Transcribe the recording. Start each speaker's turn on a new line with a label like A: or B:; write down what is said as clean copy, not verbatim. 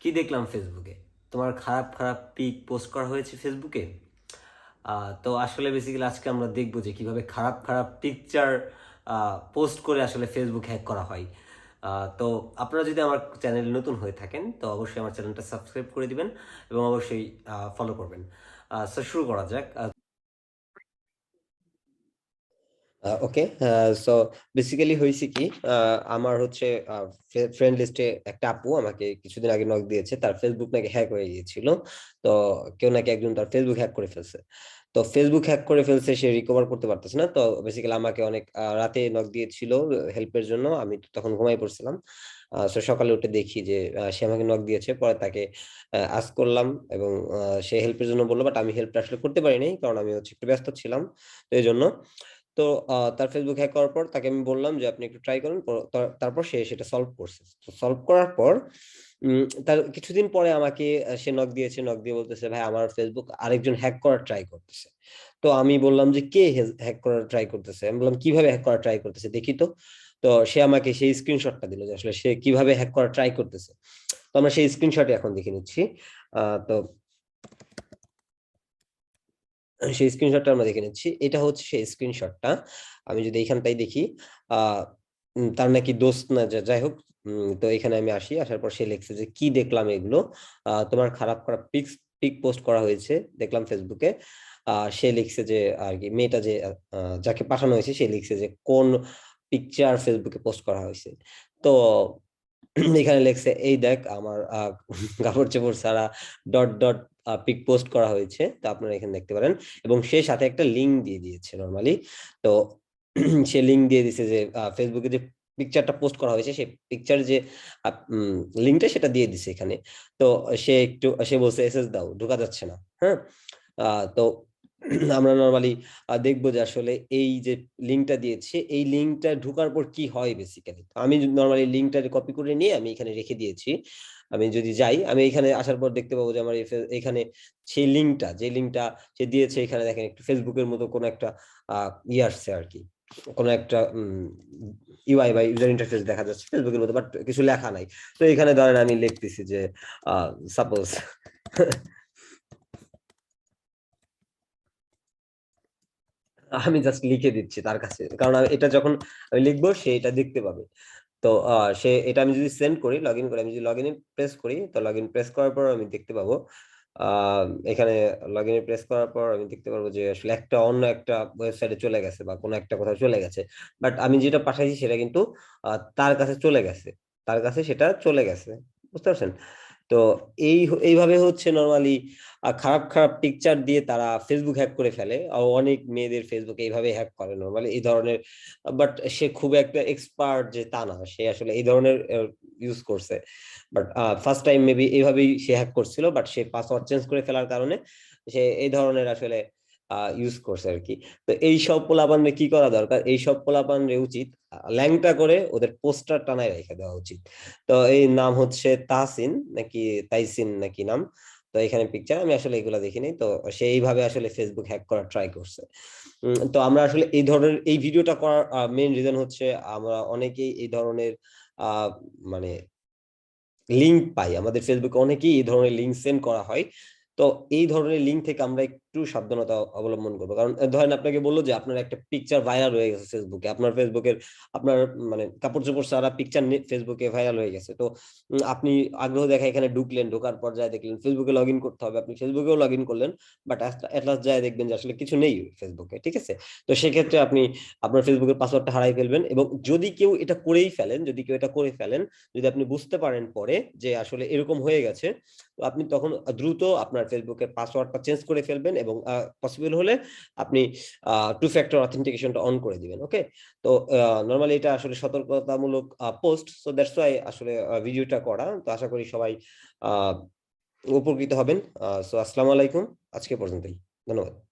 A: কি দেখলাম ফেসবুকে? তোমার খারাপ খারাপ পিক পোস্ট করা হয়েছে ফেসবুকে। তো আসলে বেসিক্যালি আজকে আমরা দেখবো যে কিভাবে খারাপ খারাপ পিকচার পোস্ট করে আসলে ফেসবুক হ্যাক করা হয়। তো আপনারা যদি আমার চ্যানেল নতুন হয়ে থাকেন তো অবশ্যই আমার চ্যানেলটা সাবস্ক্রাইব করে দিবেন এবং অবশ্যই ফলো করবেন। শুরু করা যাক। ওকে। সো বেসিক্যালি হয়েছে কি, আমার হচ্ছে ফ্রেন্ড লিস্টে একটা আপু আমাকে কিছুদিন আগে নক দিয়েছে, তার ফেসবুক নাকি হ্যাক হয়ে গিয়েছিল। তো কেউ নাকি একজন তার ফেসবুক হ্যাক করে ফেলছে। তো ফেসবুক হ্যাক করে ফেলছে, সে রিকভার করতে পারতেছে না। তো বেসিক্যালি আমাকে অনেক রাতে নক দিয়েছিল হেল্পের জন্য, আমি তো তখন ঘুমাই পড়ছিলাম। সো সকালে উঠে দেখি যে সে আমাকে নক দিয়েছে, পরে তাকে আস্ক করলাম এবং সে হেল্পের জন্য বললো, বাট আমি হেল্পটা আসলে করতে পারিনি কারণ আমি হচ্ছে একটু ব্যস্ত ছিলাম। তো এই জন্য তো তার ফেসবুক হ্যাক করার পর তাকে আমি বললাম যে আপনি একটু ট্রাই করুন। তারপর সে সেটা সলভ করছে। তো সলভ করার পর তার কিছুদিন পরে আমাকে সে নক দিয়েছে, নক দিয়ে বলতেছে, ভাই আমার ফেসবুক আরেকজন হ্যাক করার ট্রাই করতেছে। তো আমি বললাম যে কে হ্যাক করার ট্রাই করতেছে, আমি বললাম কিভাবে হ্যাক করার ট্রাই করতেছে দেখি তো। তো সে আমাকে সেই স্ক্রিনশটটা দিল যে আসলে সে কিভাবে হ্যাক করার ট্রাই করতেছে। তো আমরা সেই স্ক্রিনশটে এখন দেখে নিচ্ছি। তো সেই স্ক্রিনশটটা আমরা দেখে নিচ্ছি। এটা হচ্ছে সেই স্ক্রিনশটটা। আমি যদি এইখানটাই দেখি, আহ তার নাকি দোস্ত না, যাই হোক। তো এখানে আমি আসি, আসার পর সে লিখছে যে কি দেখলাম এগুলো, তোমার খারাপ খারাপ পিক পোস্ট করা হয়েছে দেখলাম ফেসবুকে। সে লিখছে যে আর কি মেয়েটা যে যাকে পাঠানো হয়েছে সে লিখছে যে কোন পিকচার ফেসবুকে পোস্ট করা হয়েছে। তো এখানে লেখছে এই দেখ আমার কাপড় চোপড় ছাড়া ডট ডট পিক পোস্ট করা হয়েছে, তো আপনারা এখানে দেখতে পারেন। এবং সে সাথে একটা লিঙ্ক দিয়ে দিয়েছে নর্মালি। তো সে লিঙ্ক দিয়ে দিয়েছে যে ফেসবুকে যে পিকচারটা পোস্ট করা হয়েছে সেই পিকচার যে লিঙ্কটা সেটা দিয়ে দিছে এখানে। তো সে বলছে এসএস দাও, ঢোকা যাচ্ছে না। হ্যাঁ। তো আমরা নর্মালি দেখবো যে আসলে এই যে লিঙ্কটা দিয়েছে এই লিঙ্কটা ঢোকার পর কি হয় বেসিক্যালি। আমি নর্মালি লিঙ্কটা কপি করে নিয়ে আমি এখানে রেখে দিয়েছি। আমি যদি যাই, আমি এখানে আসার পর দেখতে পাবো যে আমার এখানে সেই লিঙ্কটা, যে লিঙ্কটা সে দিয়েছে, এখানে দেখেন একটু ফেসবুকের মতো কোনো একটা আসছে আর কি, কোনো একটা ইউআই বা ইউজার ইন্টারফেস দেখা যাচ্ছে ফেসবুকের মতো, বাট কিছু লেখা নাই। তো এখানে ধরেন আমি লিখতেছি যে সাপোজ আমি জাস্ট লিখে দিচ্ছি তার কাছে, কারণ এটা যখন আমি লিখবো সে এটা দেখতে পাবে। তো সে এটা আমি যদি সেন্ড করি, লগ ইন করি, আমি যদি লগ ইন প্রেস করি, তো লগ ইন প্রেস করার পর আমি দেখতে পাবো এখানে লগ ইন প্রেস করার পর আমি দেখতে পারবো যে আসলে একটা অন্য একটা ওয়েবসাইটে চলে গেছে বা কোনো একটা কোথাও চলে গেছে। বাট আমি যেটা পাঠাইছি সেটা কিন্তু তার কাছে চলে গেছে, তার কাছে সেটা চলে গেছে। বুঝতে পারছেন? তো এইভাবে হচ্ছে নর্মালি খারাপ খারাপ পিকচার দিয়ে তারা ফেসবুক হ্যাক করে ফেলে। অনেক মেয়েদের ফেসবুক এইভাবে হ্যাক করে নর্মালি এই ধরনের। বাট সে খুব একটা এক্সপার্ট যে তা না, সে আসলে এই ধরনের ইউজ করছে। বাট ফার্স্ট টাইম মেবি এইভাবেই সে হ্যাক করছিল, বাট সে পাসওয়ার্ড চেঞ্জ করে ফেলার কারণে সে এই ধরনের আসলে ইউজ করছে আর কি। তো এই সব পোলাপানরে কি করা দরকার, এই সব পোলাপানরে উচিত ল্যাংটা করে ওদের পোস্টার টানায় রেখে দেওয়া উচিত। তো এই নাম হচ্ছে তাহসিন নাকি তাইসিন নাকি নাম। তো এখানে পিকচার আমি আসলে এগুলা দেখিনি। তো সে এইভাবে আসলে ফেসবুক হ্যাক করার ট্রাই করছে। তো আমরা আসলে এই ধরনের এই ভিডিওটা করার মেইন রিজন হচ্ছে আমরা অনেকেই এই ধরনের আহ মানে লিঙ্ক পাই, আমাদের ফেসবুকে অনেকেই এই ধরনের লিঙ্ক সেন্ড করা হয়। তো এই ধরনের লিঙ্ক থেকে আমরা একটু সাবধানতা অবলম্বন করবো। কারণ ধরেন আপনাকে বললো যে আপনার একটা পিকচার ভাইরাল হয়ে গেছে ফেসবুকে, আপনার ফেসবুকের আপনার মানে কাপড় চোপড় সারা পিকচার ফেসবুকে ভাইরাল হয়ে গেছে। তো আপনি আগ্রহ দেখা এখানে ঢুকলেন, ঢোকার পর যায় দেখলেন ফেসবুকে লগ ইন করতে হবে, আপনি ফেসবুকেও লগ ইন করলেন, বাট এট লাস্ট যায় দেখবেন যে আসলে কিছু নেই ফেসবুকে। ঠিক আছে? তো সেক্ষেত্রে আপনি আপনার ফেসবুকের পাসওয়ার্ডটা হারাই ফেলবেন। এবং যদি কেউ এটা করেই ফেলেন, যদি কেউ এটা করে ফেলেন, যদি আপনি বুঝতে পারেন পরে যে আসলে এরকম হয়ে গেছে, তো আপনি তখন দ্রুত আপনার ফেসবুকের পাসওয়ার্ডটা চেঞ্জ করে ফেলবেন এবং পসিবল হলে আপনি টু ফ্যাক্টর অথেন্টিকেশনটা অন করে দিবেন। ওকে? তো নরমালি এটা আসলে সতর্কতামূলক পোস্ট, সো দ্যাটস ওয়াই আসলে ভিডিওটা করা। তো আশা করি সবাই আহ উপকৃত হবেন। সো আসসালামু আলাইকুম, আজকে পর্যন্তই। ধন্যবাদ।